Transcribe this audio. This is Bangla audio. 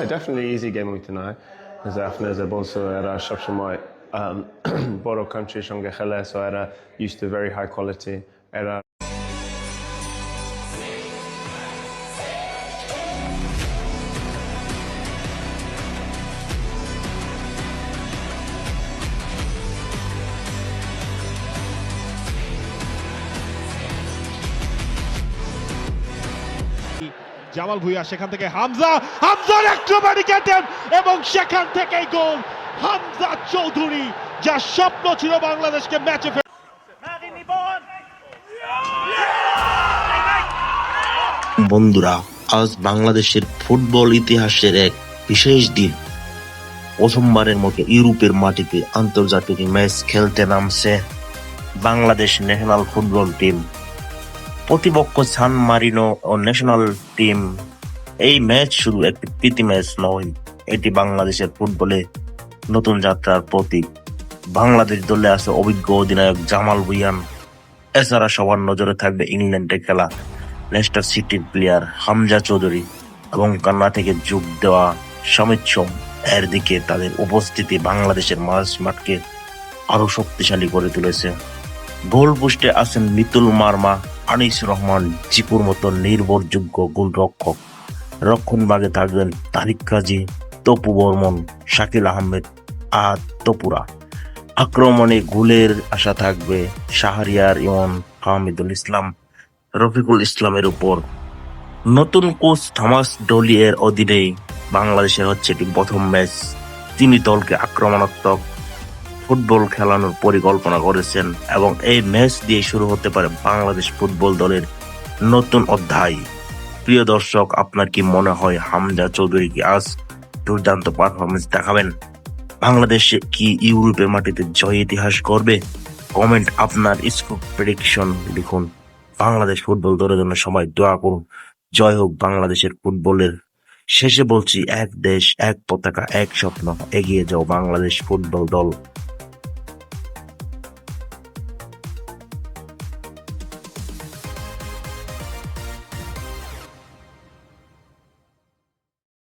Definitely easy game হইতো না যে আপনি যে বলছো এরা সবসময় বড় কান্ট্রির সঙ্গে খেলে সো এরা used to very high quality এরা জামাল ভুঁইয়া সেখান থেকে হামজার অ্যাক্রোব্যাটিক অ্যাটেম্প এবং সেখান থেকেই গোল হামজা চৌধুরী, যা স্বপ্ন ছিল বাংলাদেশকে ম্যাচে বন্ধুরা, আজ বাংলাদেশের ফুটবল ইতিহাসের এক বিশেষ দিন। প্রথমবারের মতো ইউরোপের মাটিতে আন্তর্জাতিক ম্যাচ খেলতে নামছে বাংলাদেশ ন্যাশনাল ফুটবল টিম। প্রতিপক্ষ সান মারিনো ও ন্যাশনাল টিম। এই ম্যাচ শুধু একটি প্রীতি ম্যাচ নয়, এটি বাংলাদেশের ফুটবলে নতুন যাত্রার প্রতীক। বাংলাদেশ দলে আছে অভিজ্ঞ অধিনায়ক জামাল ভুঁইয়া, এছাড়া সবার নজরে থাকবে ইংল্যান্ডে খেলা লেস্টার সিটির প্লেয়ার হামজা চৌধুরী এবং কান্না থেকে যোগ দেওয়া সমিত সোম। এর দিকে তাদের উপস্থিতি বাংলাদেশের মাঠকে আরো শক্তিশালী করে তুলেছে। গোল পোস্টে আছেন মিতুল মার্মা, আনিস রহমান, চিকুর মতো নির্ভরযোগ্য গোলরক্ষক। রক্ষণভাগে থাকবেন তারিক কাজী, তপু বর্মন, শাকিল আহমেদ আর তপুরা। আক্রমণে গোলের আশা থাকবে শাহরিয়ার ইমন, হামিদুল ইসলাম, রফিকুল ইসলামের উপর। নতুন কোচ থমাস ডলি এর অধীনে বাংলাদেশের হচ্ছে এটি প্রথম ম্যাচ। তিনি দলকে আক্রমণাত্মক ফুটবল খেলানোর পরিকল্পনা করেছেন এবং এই ম্যাচ দিয়ে শুরু হতে পারে বাংলাদেশ ফুটবল দলের নতুন অধ্যায়। প্রিয় দর্শক, আপনার কি মনে হয় হামজা চৌধুরী কি আজ দুর্দান্ত পারফরমেন্স দেখাবেন? বাংলাদেশে কি ইউরোপের মাটিতে জয় ইতিহাস করবে? কমেন্ট আপনার স্কোর প্রেডিকশন লিখুন। বাংলাদেশ ফুটবল দলের জন্য সবাই দোয়া করুন। জয় হোক বাংলাদেশের ফুটবলের। শেষে বলছি, এক দেশ, এক পতাকা, এক স্বপ্ন। এগিয়ে যাও বাংলাদেশ ফুটবল দল।